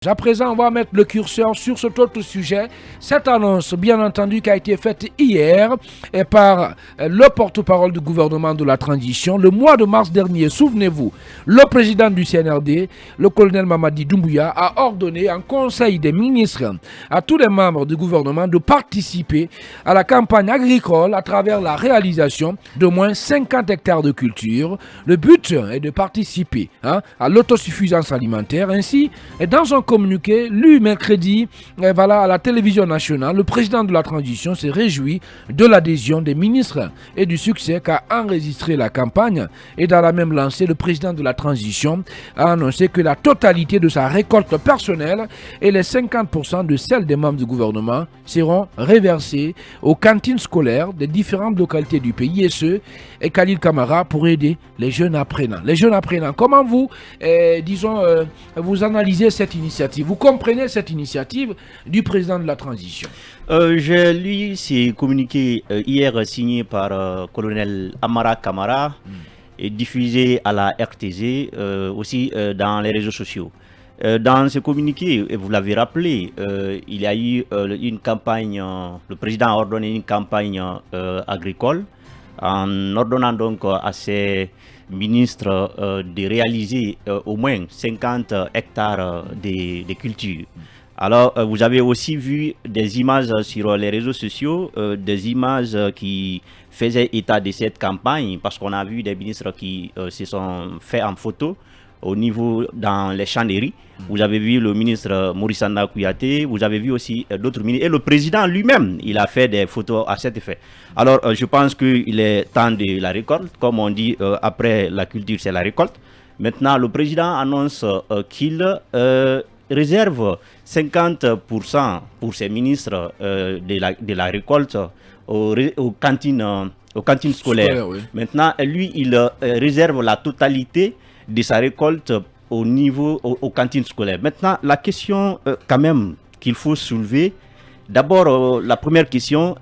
À présent, on va mettre le curseur sur cet autre sujet. Cette annonce, bien entendu, qui a été faite hier par le porte-parole du gouvernement de la transition. Le mois de mars dernier, souvenez-vous, le président du CNRD, le colonel Mamadi Doumbouya, a ordonné en conseil des ministres à tous les membres du gouvernement de participer à la campagne agricole à travers la réalisation d'au moins 50 hectares de culture. Le but est de participer à l'autosuffisance alimentaire. Ainsi, dans un communiqué lu mercredi à la télévision nationale, le président de la transition s'est réjoui de l'adhésion des ministres et du succès qu'a enregistré la campagne. Et dans la même lancée, le président de la transition a annoncé que la totalité de sa récolte personnelle et les 50% de celle des membres du gouvernement seront reversés aux cantines scolaires des différentes localités du pays, et ce, et Khalil Kamara, pour aider les jeunes apprenants. Les jeunes apprenants, comment vous, vous analysez cette initiative? Vous comprenez cette initiative du président de la transition? J'ai lu ces communiqués hier signés par colonel Amara Kamara et diffusés à la RTZ, aussi dans les réseaux sociaux. Dans ce communiqué, vous l'avez rappelé, il y a eu une campagne, le président a ordonné une campagne agricole en ordonnant donc à ses ministre de réaliser au moins 50 hectares de culture. Alors, vous avez aussi vu des images sur les réseaux sociaux, des images qui faisaient état de cette campagne, parce qu'on a vu des ministres qui se sont faits en photo au niveau dans les champs de riz. Vous avez vu le ministre Maurice Anda Kouyaté, vous avez vu aussi d'autres ministres, et le président lui-même, il a fait des photos à cet effet. Alors, je pense qu'il est temps de la récolte. Comme on dit, après la culture, c'est la récolte. Maintenant, le président annonce qu'il réserve 50% pour ses ministres de la récolte aux cantines scolaires. Oui. Maintenant, lui, il réserve la totalité de sa récolte aux cantines scolaires. Maintenant, la question quand même qu'il faut soulever, d'abord la première question,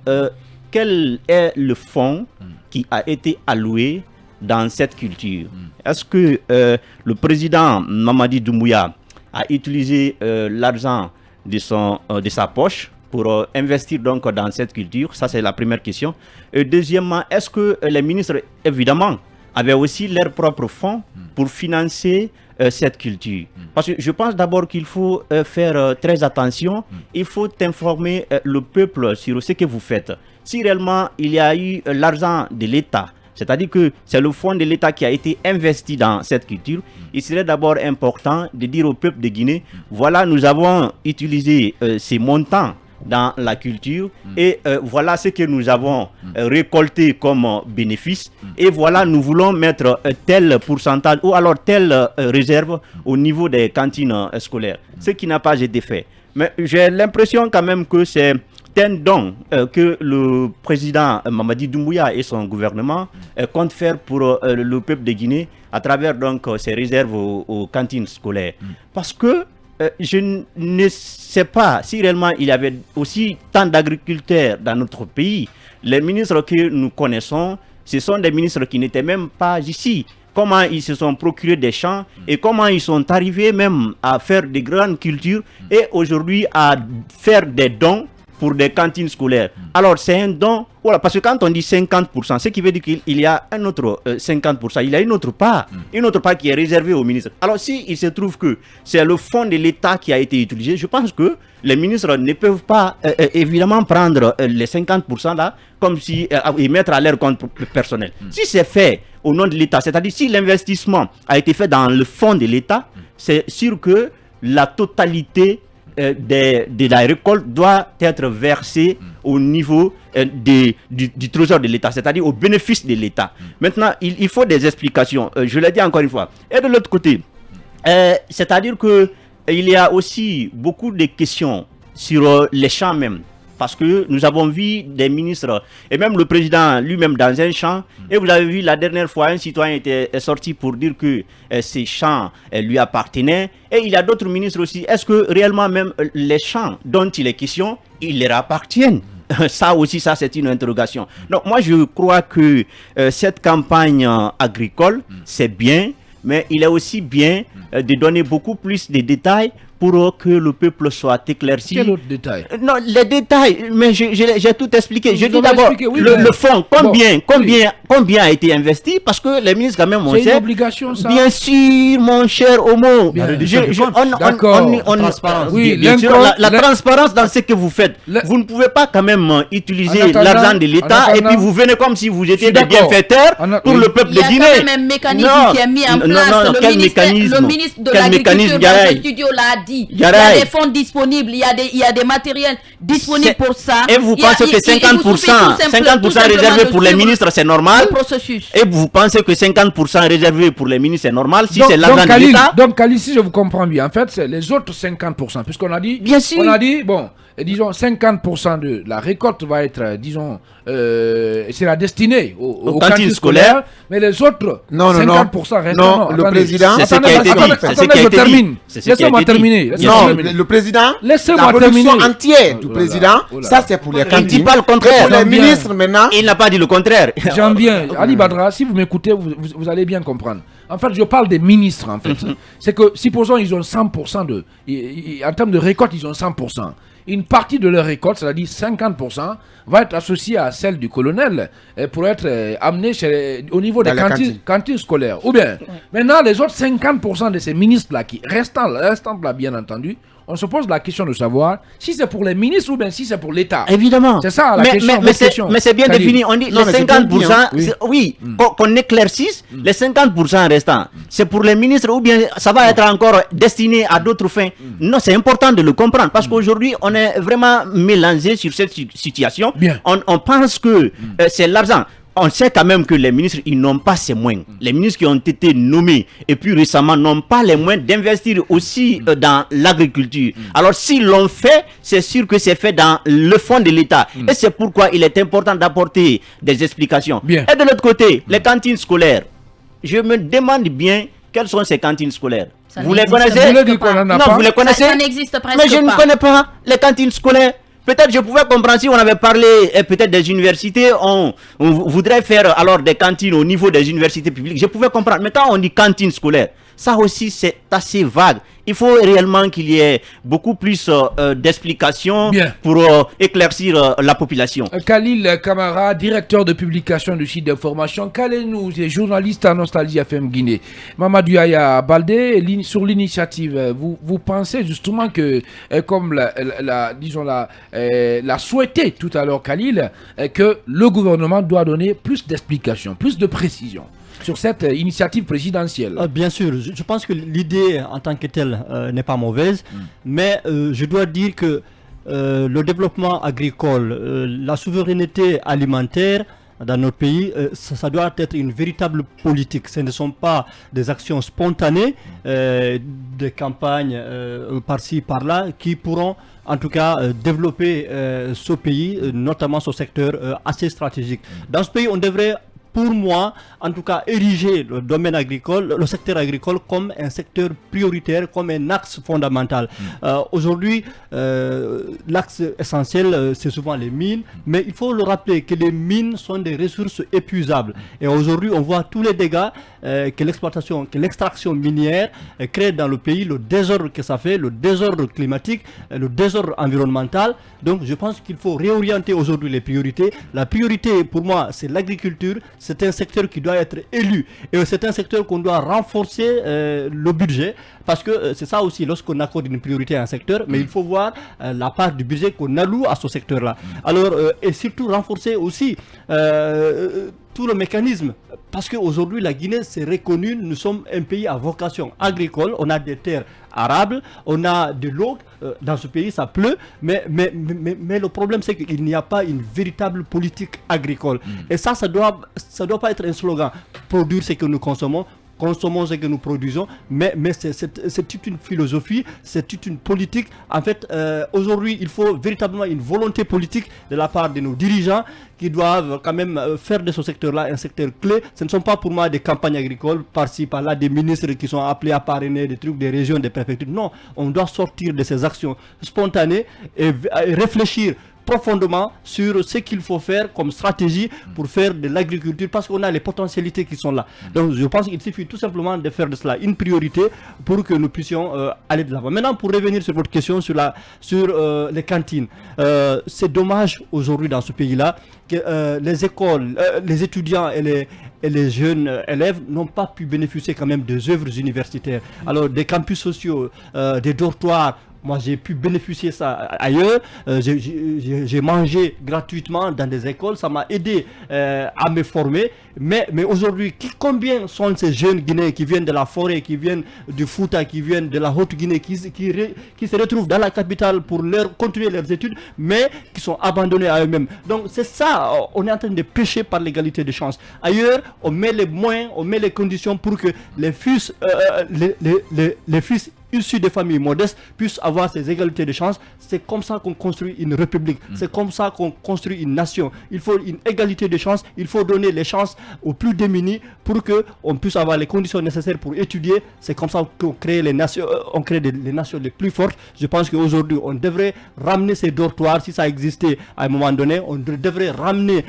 quel est le fonds qui a été alloué dans cette culture? Est-ce que le président Mamadi Doumbouya a utilisé l'argent de sa poche pour investir donc dans cette culture? Ça, c'est la première question. Et deuxièmement, est-ce que les ministres, évidemment, avaient aussi leurs propres fonds pour financer cette culture? Parce que je pense d'abord qu'il faut faire très attention. Il faut informer le peuple sur ce que vous faites. Si réellement il y a eu l'argent de l'État, c'est-à-dire que c'est le fonds de l'État qui a été investi dans cette culture, il serait d'abord important de dire au peuple de Guinée, voilà, nous avons utilisé ces montants dans la culture et voilà ce que nous avons récolté comme bénéfice, et voilà, nous voulons mettre tel pourcentage ou alors telle réserve au niveau des cantines scolaires, ce qui n'a pas été fait. Mais j'ai l'impression quand même que c'est un don que le président Mamadi Doumbouya et son gouvernement comptent faire pour le peuple de Guinée à travers donc ces réserves aux cantines scolaires. Parce que je ne sais pas si réellement il y avait aussi tant d'agriculteurs dans notre pays. Les ministres que nous connaissons, ce sont des ministres qui n'étaient même pas ici. Comment ils se sont procurés des champs et comment ils sont arrivés même à faire des grandes cultures et aujourd'hui à faire des dons pour des cantines scolaires. Alors c'est un don, voilà, parce que quand on dit 50%, ce qui veut dire qu'il y a un autre 50%, il y a une autre part qui est réservée aux ministres. Alors si il se trouve que c'est le fonds de l'État qui a été utilisé, je pense que les ministres ne peuvent pas évidemment prendre les 50% là comme si et mettre à leur compte personnel. Si c'est fait au nom de l'État, c'est-à-dire si l'investissement a été fait dans le fonds de l'État, c'est sûr que la totalité de la récolte doit être versée au niveau du trésor de l'État, c'est-à-dire au bénéfice de l'État. Maintenant, il faut des explications, je l'ai dit encore une fois. Et de l'autre côté, c'est-à-dire qu'il y a aussi beaucoup de questions sur les champs même. Parce que nous avons vu des ministres, et même le président lui-même dans un champ, et vous avez vu la dernière fois, un citoyen était sorti pour dire que ces champs lui appartenaient, et il y a d'autres ministres aussi. Est-ce que réellement même les champs dont il est question, ils leur appartiennent? Ça aussi, ça c'est une interrogation. Donc moi je crois que cette campagne agricole, c'est bien, mais il est aussi bien de donner beaucoup plus de détails pour que le peuple soit éclairci. Quel autre détail? Non, les détails, mais j'ai tout expliqué. Je dis avez d'abord, expliqué, oui, le fonds, oui. combien a été investi? Parce que les ministres, quand même, on C'est sait. une obligation, ça. Bien sûr, mon cher Homo. Bien. D'accord. Transparence. Oui, bien sûr, la transparence dans ce que vous faites. Vous ne pouvez pas quand même utiliser l'argent de l'État et puis vous venez comme si vous étiez des bienfaiteurs pour le peuple de Guinée. Il y a quand même un mécanisme qui est mis en place. Le ministre de l'Agriculture dans le studio l'a dit. Il y a des fonds disponibles, il y a des matériels disponibles pour ça. Et vous pensez que 50% réservé pour les ministres, c'est normal? Et vous pensez que 50% réservé pour les ministres, c'est normal si c'est l'argent de l'État? Donc, Khalil, si je vous comprends bien, en fait, c'est les autres 50%, puisqu'on a dit... Bien sûr. On a dit, bon, disons, 50% de la récolte va être, disons, sera destinée aux cantines scolaires, mais les autres 50% restent... Non, le président... C'est ce qui a été dit. Attendez, je termine. Laissez-moi terminer. Non, le président... Laissez-moi terminer. La production terminer. entière du président, ça c'est pour les cantines. Il ne dit pas le contraire. Pour les ministres maintenant... Il n'a pas dit le contraire. J'en viens. Ali Badra, si vous m'écoutez, vous allez bien comprendre. En fait, je parle des ministres, en fait. C'est que, supposons, ils ont 100% en termes de récolte, ils ont 100%. Une partie de leur récolte, c'est-à-dire 50%, va être associée à celle du colonel pour être amenée au niveau des cantines scolaires. Ou bien, maintenant, les autres 50% de ces ministres-là, qui restant là, bien entendu, on se pose la question de savoir si c'est pour les ministres ou bien si c'est pour l'État. Évidemment. C'est ça la question. Mais c'est bien défini. On dit les 50%, qu'on éclaircisse, les 50% restants, c'est pour les ministres ou bien ça va être encore destiné à d'autres fins. Non, c'est important de le comprendre parce qu'aujourd'hui, on est vraiment mélangé sur cette situation. On pense que c'est l'argent. On sait quand même que les ministres, ils n'ont pas ces moyens. Les ministres qui ont été nommés et puis récemment n'ont pas les moyens d'investir aussi dans l'agriculture. Alors s'ils l'ont fait, c'est sûr que c'est fait dans le fond de l'État. Et c'est pourquoi il est important d'apporter des explications. Et de l'autre côté, les cantines scolaires. Je me demande bien quelles sont ces cantines scolaires. Vous les connaissez? Non, vous les connaissez? Ça n'existe presque pas. Mais je ne connais pas les cantines scolaires. Peut-être je pouvais comprendre si on avait parlé peut-être des universités, on voudrait faire alors des cantines au niveau des universités publiques. Je pouvais comprendre. Mais quand on dit cantine scolaire, ça aussi c'est assez vague. Il faut réellement qu'il y ait beaucoup plus d'explications pour éclaircir la population. Khalil Kamara, directeur de publication du site d'information. Kalenu, journaliste à Nostalgie FM Guinée. Mamadou Yaya Baldé, sur l'initiative, vous pensez justement que, comme l'a souhaité tout à l'heure Khalil, que le gouvernement doit donner plus d'explications, plus de précisions sur cette initiative présidentielle? Bien sûr, je pense que l'idée en tant que telle n'est pas mauvaise, mais je dois dire que le développement agricole, la souveraineté alimentaire dans notre pays, ça doit être une véritable politique. Ce ne sont pas des actions spontanées, des campagnes par-ci, par-là, qui pourront en tout cas développer ce pays, notamment ce secteur assez stratégique. Dans ce pays, on devrait, pour moi, en tout cas, ériger le domaine agricole, le secteur agricole comme un secteur prioritaire, comme un axe fondamental. Aujourd'hui, l'axe essentiel, c'est souvent les mines, mais il faut le rappeler que les mines sont des ressources épuisables. Et aujourd'hui, on voit tous les dégâts que l'extraction minière crée dans le pays, le désordre que ça fait, le désordre climatique, le désordre environnemental. Donc, je pense qu'il faut réorienter aujourd'hui les priorités. La priorité, pour moi, c'est l'agriculture. C'est un secteur qui doit être élu et c'est un secteur qu'on doit renforcer le budget parce que c'est ça aussi lorsqu'on accorde une priorité à un secteur, mais il faut voir la part du budget qu'on alloue à ce secteur-là. Alors, et surtout renforcer aussi tout le mécanisme parce qu'aujourd'hui la Guinée c'est reconnu, nous sommes un pays à vocation agricole, on a des terres arables, on a de l'eau, dans ce pays ça pleut, mais le problème c'est qu'il n'y a pas une véritable politique agricole. Et ça doit pas être un slogan, produire ce que nous consommons ce que nous produisons, mais c'est toute une philosophie, c'est toute une politique. En fait, aujourd'hui, il faut véritablement une volonté politique de la part de nos dirigeants qui doivent quand même faire de ce secteur-là un secteur clé. Ce ne sont pas pour moi des campagnes agricoles par-ci, par-là, des ministres qui sont appelés à parrainer des trucs, des régions, des préfectures. Non, on doit sortir de ces actions spontanées et réfléchir profondément sur ce qu'il faut faire comme stratégie pour faire de l'agriculture, parce qu'on a les potentialités qui sont là. Donc je pense qu'il suffit tout simplement de faire de cela une priorité pour que nous puissions aller de l'avant. Maintenant, pour revenir sur votre question sur les cantines, c'est dommage aujourd'hui dans ce pays-là que les écoles, les étudiants et les jeunes élèves n'ont pas pu bénéficier quand même des œuvres universitaires. Alors des campus sociaux, des dortoirs. Moi, j'ai pu bénéficier ça ailleurs. J'ai mangé gratuitement dans des écoles. Ça m'a aidé à me former. Mais aujourd'hui, combien sont ces jeunes Guinéens qui viennent de la forêt, qui viennent du Fouta, qui viennent de la Haute-Guinée, qui se retrouvent dans la capitale pour continuer leurs études, mais qui sont abandonnés à eux-mêmes. Donc, c'est ça. On est en train de pécher par l'égalité des chances. Ailleurs, on met les moyens, on met les conditions pour que les fils issus des familles modestes puissent avoir ces égalités de chances. C'est comme ça qu'on construit une république. C'est comme ça qu'on construit une nation. Il faut une égalité de chances. Il faut donner les chances aux plus démunis pour qu'on puisse avoir les conditions nécessaires pour étudier. C'est comme ça qu'on crée les nations, les nations les plus fortes. Je pense qu'aujourd'hui, on devrait ramener ces dortoirs. Si ça existait à un moment donné, on devrait ramener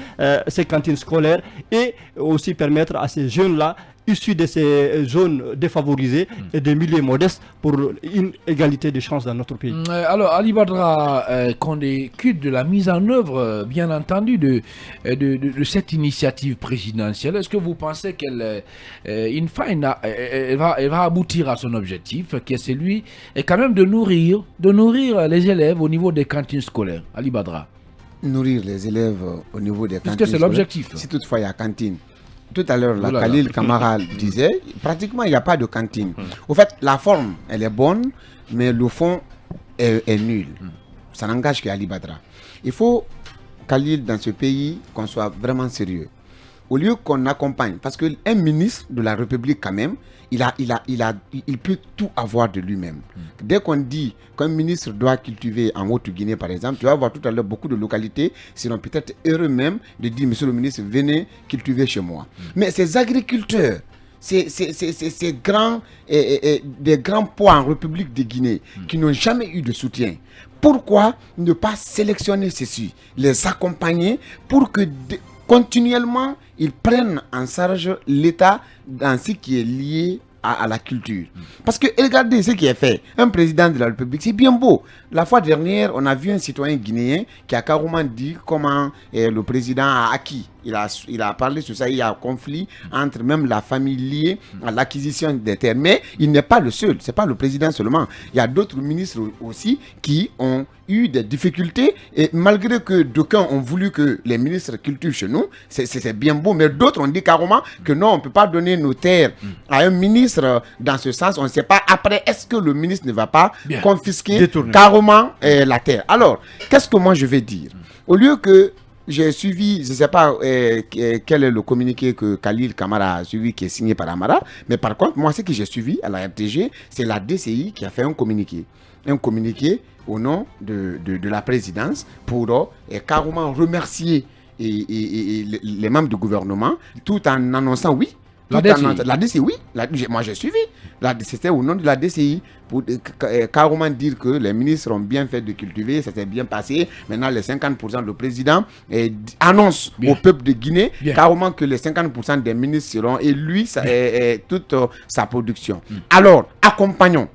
ces cantines scolaires et aussi permettre à ces jeunes-là issus de ces zones défavorisées et des milieux modestes pour une égalité de chances dans notre pays. Alors, Ali Badra, qu'on écoute de la mise en œuvre, bien entendu, de cette initiative présidentielle, est-ce que vous pensez qu'elle va aboutir à son objectif, qui est celui, et quand même de nourrir les élèves au niveau des cantines scolaires? Ali Badra. Nourrir les élèves au niveau des cantines. Puisque c'est l'objectif. Si toutefois il y a cantine. Tout à l'heure, Khalil Kamara disait, pratiquement il n'y a pas de cantine. Au fait, la forme, elle est bonne, mais le fond est nul. Ça n'engage qu'Ali Badra. Il faut, Khalil, dans ce pays, qu'on soit vraiment sérieux. Au lieu qu'on accompagne, parce qu'un ministre de la République quand même, il peut tout avoir de lui-même. Dès qu'on dit qu'un ministre doit cultiver en Haute-Guinée, par exemple, tu vas voir tout à l'heure beaucoup de localités seront peut-être heureux même de dire, monsieur le ministre, venez cultiver chez moi. Mais ces agriculteurs, ces grands, des grands poids en République de Guinée qui n'ont jamais eu de soutien, pourquoi ne pas sélectionner ceux-ci, les accompagner pour que continuellement ils prennent en charge l'État dans ce qui est lié à la culture. Parce que regardez ce qui est fait. Un président de la République, c'est bien beau. La fois dernière, on a vu un citoyen guinéen qui a carrément dit comment le président a acquis. Il a parlé sur ça. Il y a un conflit entre même la famille liée à l'acquisition des terres. Mais il n'est pas le seul. Ce n'est pas le président seulement. Il y a d'autres ministres aussi qui ont eu des difficultés. Et malgré que d'aucuns ont voulu que les ministres cultivent chez nous, c'est bien beau. Mais d'autres ont dit carrément que non, on ne peut pas donner nos terres à un ministre dans ce sens. On ne sait pas après, est-ce que le ministre ne va pas confisquer carrément la terre. Alors, qu'est-ce que moi je vais dire? Au lieu que j'ai suivi, je ne sais pas quel est le communiqué que Khalil Kamara a suivi, qui est signé par Amara, mais par contre, moi, ce que j'ai suivi à la RTG, c'est la DCI qui a fait un communiqué. Un communiqué au nom de la présidence pour carrément remercier les membres du gouvernement, tout en annonçant, oui, la DCI, oui, moi j'ai suivi. C'était au nom de la DCI pour carrément dire que les ministres ont bien fait de cultiver, ça s'est bien passé. Maintenant, les 50%, le président annonce au peuple de Guinée carrément que les 50% des ministres seront élus, toute sa production. Alors, accompagnons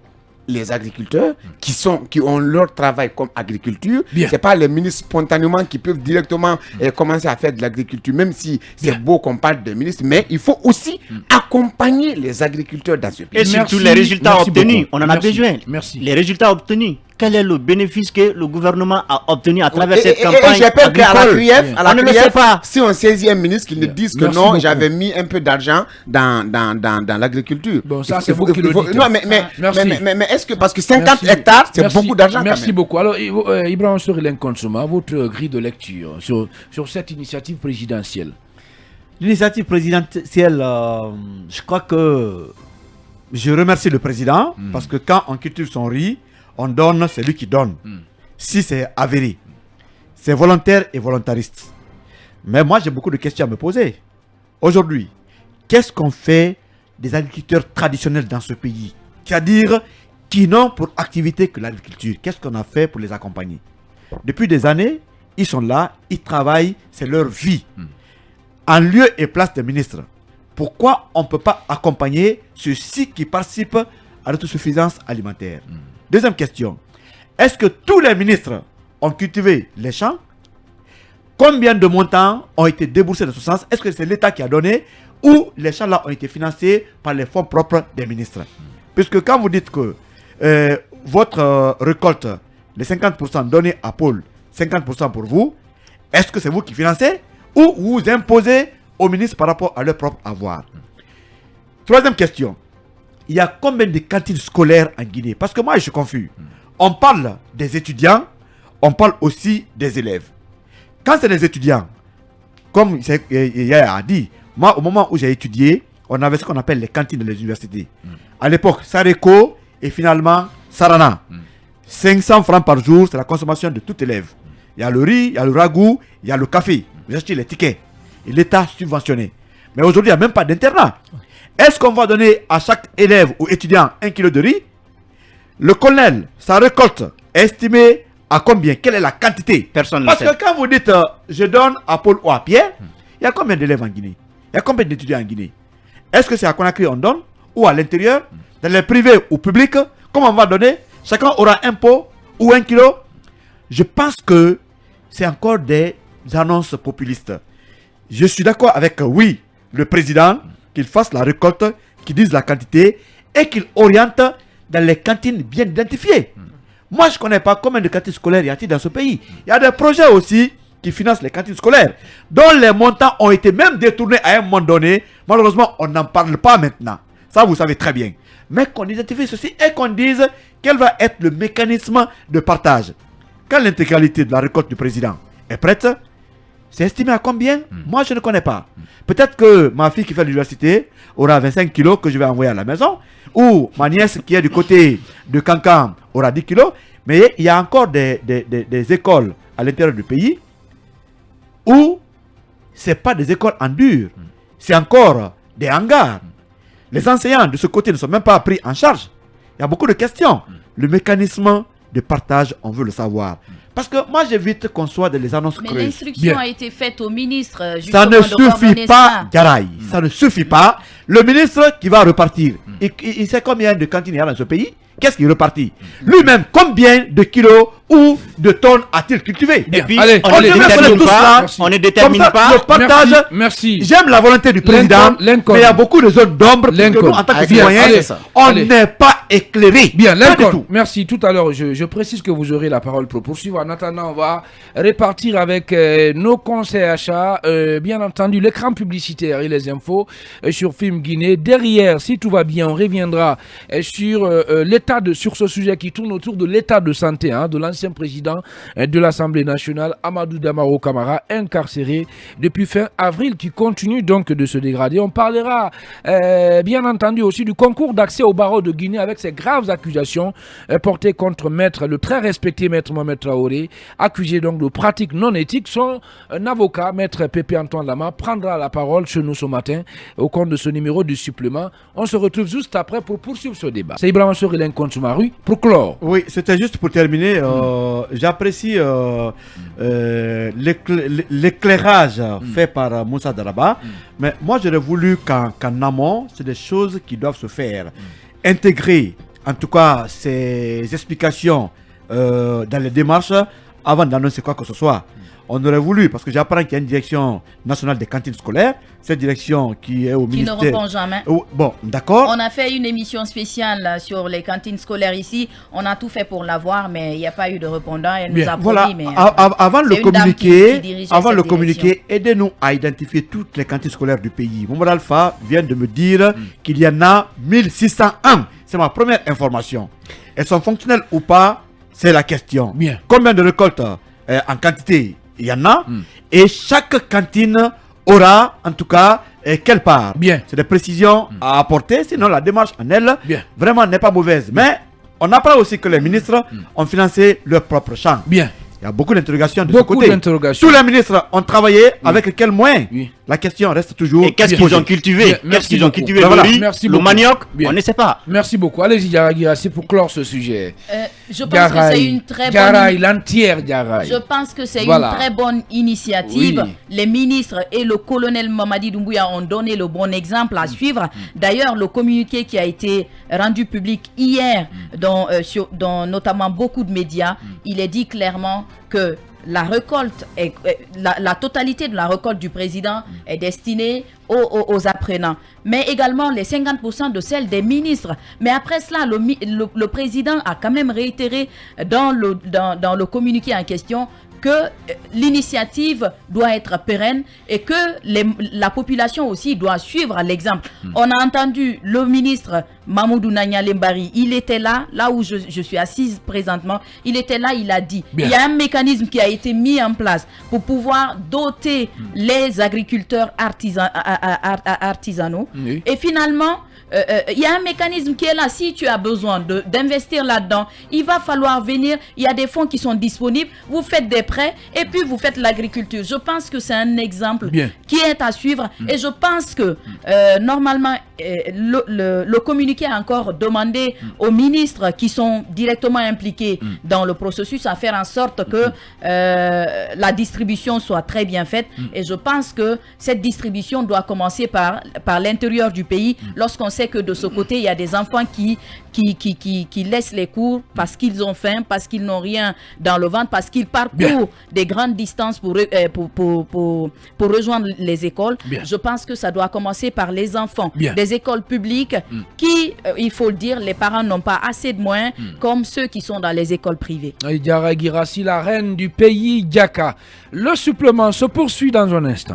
les agriculteurs qui ont leur travail comme agriculture. C'est pas les ministres spontanément qui peuvent directement commencer à faire de l'agriculture, même si c'est beau qu'on parle de ministres, mais il faut aussi accompagner les agriculteurs dans ce pays. Et surtout les résultats obtenus, on en a besoin. Merci. Les résultats obtenus. Quel est le bénéfice que le gouvernement a obtenu à travers cette campagne? J'ai peur qu'à la CRIEF, on ne le sait pas. Si on saisit un ministre qui nous dise que non, j'avais mis un peu d'argent dans l'agriculture. Bon, ça c'est vous qui le dites. Non, mais est-ce que, parce que 50 hectares, c'est beaucoup d'argent quand même. Merci beaucoup. Alors, Ibrahim Sorilène Konsoma, votre grille de lecture sur cette initiative présidentielle. L'initiative présidentielle, je crois que je remercie le président parce que quand on cultive son riz, on donne, c'est lui qui donne. Si c'est avéré, c'est volontaire et volontariste. Mais moi, j'ai beaucoup de questions à me poser. Aujourd'hui, qu'est-ce qu'on fait des agriculteurs traditionnels dans ce pays? C'est-à-dire qui n'ont pour activité que l'agriculture. Qu'est-ce qu'on a fait pour les accompagner? Depuis des années, ils sont là, ils travaillent, c'est leur vie. En lieu et place des ministres, pourquoi on ne peut pas accompagner ceux-ci qui participent à l'autosuffisance alimentaire? Deuxième question, est-ce que tous les ministres ont cultivé les champs? Combien de montants ont été déboursés dans ce sens? Est-ce que c'est l'État qui a donné ou les champs-là ont été financés par les fonds propres des ministres? Puisque quand vous dites que votre récolte, les 50% donnés à Paul, 50% pour vous, est-ce que c'est vous qui financez ou vous imposez aux ministres par rapport à leur propre avoir? Troisième question, il y a combien de cantines scolaires en Guinée? Parce que moi je suis confus. On parle des étudiants, on parle aussi des élèves. Quand c'est des étudiants, comme Yaya a dit, moi au moment où j'ai étudié, on avait ce qu'on appelle les cantines de les universités. À l'époque, Sareko et finalement Sarana. 500 francs par jour, c'est la consommation de tout élève. Il y a le riz, il y a le ragoût, il y a le café. Vous achetez les tickets. Et l'État subventionné. Mais aujourd'hui, il n'y a même pas d'internat. Est-ce qu'on va donner à chaque élève ou étudiant 1 kilo de riz? Le colonel, sa récolte est estimée à combien? Quelle est la quantité? Personne Parce que quand vous dites je donne à Paul ou à Pierre, il y a combien d'élèves en Guinée? Il y a combien d'étudiants en Guinée? Est-ce que c'est à Conakry on donne? Ou à l'intérieur? Dans les privés ou publics? Comment on va donner? Chacun aura un pot ou 1 kilo? Je pense que c'est encore des annonces populistes. Je suis d'accord avec, oui, le président, qu'il fasse la récolte, qu'il dise la quantité et qu'il oriente dans les cantines bien identifiées. Moi, je ne connais pas combien de cantines scolaires y a-t-il dans ce pays. Il y a des projets aussi qui financent les cantines scolaires, dont les montants ont été même détournés à un moment donné. Malheureusement, on n'en parle pas maintenant. Ça, vous savez très bien. Mais qu'on identifie ceci et qu'on dise quel va être le mécanisme de partage. Quand l'intégralité de la récolte du président est prête, c'est estimé à combien? Moi, je ne connais pas. Peut-être que ma fille qui fait l'université aura 25 kilos que je vais envoyer à la maison. Ou ma nièce qui est du côté de Cancan aura 10 kilos. Mais il y a encore des écoles à l'intérieur du pays où ce n'est pas des écoles en dur. C'est encore des hangars. Les enseignants de ce côté ne sont même pas pris en charge. Il y a beaucoup de questions. Le mécanisme de partage, on veut le savoir. Parce que moi, j'évite qu'on soit dans les annonces creuses. Mais l'instruction a été faite au ministre. Ça ne suffit pas, Garay. Ça ne suffit pas. Le ministre qui va repartir, il sait combien de cantines il y a dans ce pays? Qu'est-ce qu'il repartit? Lui-même, combien de kilos ou de tonnes a-t-il cultivé? Et puis, allez, on ne détermine pas. Le partage, merci. J'aime la volonté du président, mais il y a beaucoup de zones d'ombre que nous, en tant que citoyens, on n'est pas éclairé. Bien, Lincoln, merci. Tout à l'heure, je précise que vous aurez la parole pour poursuivre. En attendant, on va répartir avec nos conseils achats, bien entendu, l'écran publicitaire et les infos sur Film Guinée. Derrière, si tout va bien, on reviendra sur sur ce sujet qui tourne autour de l'état de santé de l'ancien président de l'Assemblée nationale, Amadou Damaro Camara, incarcéré depuis fin avril, qui continue donc de se dégrader. On parlera bien entendu aussi du concours d'accès au barreau de Guinée avec ces graves accusations portées contre le très respecté maître Mohamed Traoré, accusé donc de pratiques non éthiques. Son avocat, maître Pépé Antoine Lama, prendra la parole chez nous ce matin au compte de ce numéro du supplément. On se retrouve juste après pour poursuivre ce débat. C'est Ibrahim Sorilène Konsumaru pour clore. Oui, c'était juste pour terminer. J'apprécie l'éclairage fait par Moussa Daraba. Mais moi, j'aurais voulu qu'en amont, c'est des choses qui doivent se faire. Intégrer, en tout cas, ces explications dans les démarches avant d'annoncer quoi que ce soit. On aurait voulu, parce que j'apprends qu'il y a une direction nationale des cantines scolaires, cette direction qui est au ministère... Qui ne répond jamais. Bon, d'accord. On a fait une émission spéciale sur les cantines scolaires ici. On a tout fait pour l'avoir, mais il n'y a pas eu de répondant. Elle nous a promis, mais... Avant le communiqué, aidez-nous à identifier toutes les cantines scolaires du pays. Mohamed Alpha vient de me dire qu'il y en a 1601. C'est ma première information. Elles sont fonctionnelles ou pas? C'est la question. Bien. Combien de récoltes en quantité il y en a? Et chaque cantine aura en tout cas quelle part? Bien. C'est des précisions à apporter, sinon la démarche en elle vraiment n'est pas mauvaise. Mais on apprend aussi que les ministres ont financé leur propre champ. Bien. Il y a beaucoup d'interrogations de Beaucoup ce côté. d'interrogations. Tous les ministres ont travaillé avec quels moyens? La question reste toujours. Et qu'est-ce qu'ils ont cultivé? Qu'est-ce qu'ils ont cultivé? Ben Le voilà. riz, Merci le beaucoup. manioc, Bien. on ne sait pas. Merci beaucoup. Allez-y, Diarra Guirassy, pour clore ce sujet. Je pense que c'est une très bonne Diarra, l'entière Diarra. Je pense que c'est Voilà. une très bonne initiative. Oui. Les ministres et le colonel Mamadi Doumbouya ont donné le bon exemple à suivre. D'ailleurs, le communiqué qui a été rendu public hier, dans notamment beaucoup de médias, il est dit clairement que la récolte, la totalité de la récolte du président est destinée aux apprenants, mais également les 50% de celle des ministres. Mais après cela, le président a quand même réitéré dans le communiqué en question que l'initiative doit être pérenne et que la population aussi doit suivre l'exemple. On a entendu le ministre Mamoudou Nanya Lembari, il était là où je suis assise présentement, il était là, il a dit, il y a un mécanisme qui a été mis en place pour pouvoir doter les agriculteurs artisanaux. Oui. Et finalement, il y a un mécanisme qui est là. Si tu as besoin d'investir là-dedans, il va falloir venir. Il y a des fonds qui sont disponibles. Vous faites des prêts et puis vous faites l'agriculture. Je pense que c'est un exemple qui est à suivre. Et je pense que normalement, le communiqué a encore demandé aux ministres qui sont directement impliqués dans le processus à faire en sorte que la distribution soit très bien faite. Et je pense que cette distribution doit commencer par l'intérieur du pays. Lorsqu'on sait que de ce côté, il y a des enfants qui laissent les cours parce qu'ils ont faim, parce qu'ils n'ont rien dans le ventre, parce qu'ils parcourent des grandes distances pour rejoindre les écoles. Je pense que ça doit commencer par les enfants des écoles publiques qui, il faut le dire, les parents n'ont pas assez de moyens comme ceux qui sont dans les écoles privées. Diarra Guirassy, la reine du pays, Diaka. Le supplément se poursuit dans un instant.